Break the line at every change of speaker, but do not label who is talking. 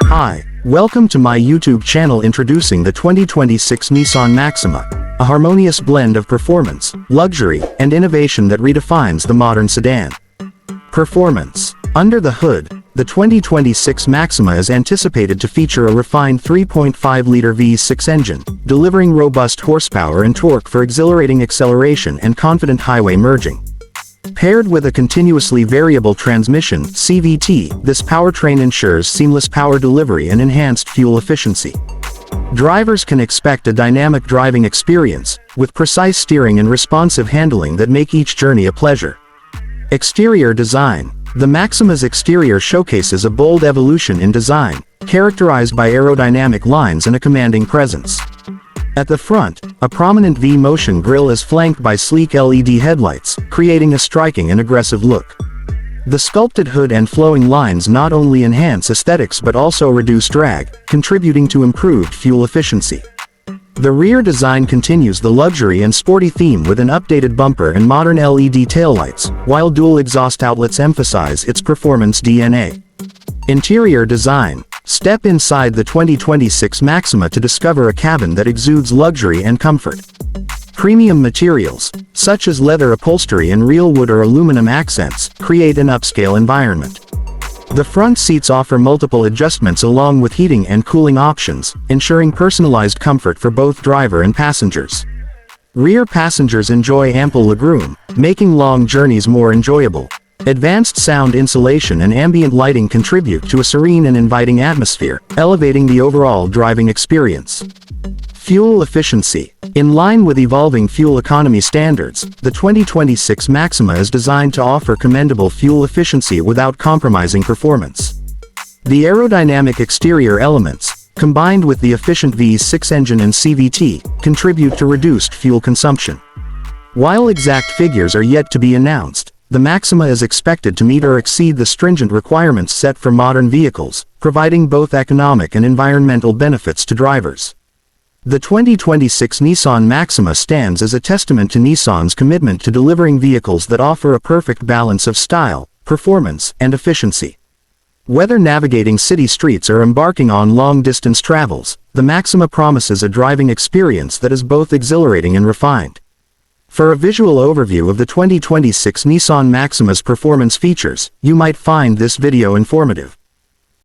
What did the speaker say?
Hi, welcome to my YouTube channel introducing the 2026 Nissan Maxima, a harmonious blend of performance, luxury, and innovation that redefines the modern sedan. Performance. Under the hood, the 2026 Maxima is anticipated to feature a refined 3.5-liter V6 engine, delivering robust horsepower and torque for exhilarating acceleration and confident highway merging. Paired with a continuously variable transmission (CVT), this powertrain ensures seamless power delivery and enhanced fuel efficiency. Drivers can expect a dynamic driving experience, with precise steering and responsive handling that make each journey a pleasure. Exterior design. The Maxima's exterior showcases a bold evolution in design, characterized by aerodynamic lines and a commanding presence. At the front, a prominent V-motion grille is flanked by sleek LED headlights, creating a striking and aggressive look. The sculpted hood and flowing lines not only enhance aesthetics but also reduce drag, contributing to improved fuel efficiency. The rear design continues the luxury and sporty theme with an updated bumper and modern LED taillights, while dual exhaust outlets emphasize its performance DNA. Interior design. Step inside the 2026 Maxima to discover a cabin that exudes luxury and comfort. Premium materials, such as leather upholstery and real wood or aluminum accents, create an upscale environment. The front seats offer multiple adjustments along with heating and cooling options, ensuring personalized comfort for both driver and passengers. Rear passengers enjoy ample legroom, making long journeys more enjoyable. Advanced sound insulation and ambient lighting contribute to a serene and inviting atmosphere, elevating the overall driving experience. Fuel efficiency. In line with evolving fuel economy standards, the 2026 Maxima is designed to offer commendable fuel efficiency without compromising performance. The aerodynamic exterior elements, combined with the efficient V6 engine and CVT, contribute to reduced fuel consumption. While exact figures are yet to be announced, the Maxima is expected to meet or exceed the stringent requirements set for modern vehicles, providing both economic and environmental benefits to drivers. The 2026 Nissan Maxima stands as a testament to Nissan's commitment to delivering vehicles that offer a perfect balance of style, performance, and efficiency. Whether navigating city streets or embarking on long-distance travels, the Maxima promises a driving experience that is both exhilarating and refined. For a visual overview of the 2026 Nissan Maxima's performance features, you might find this video informative.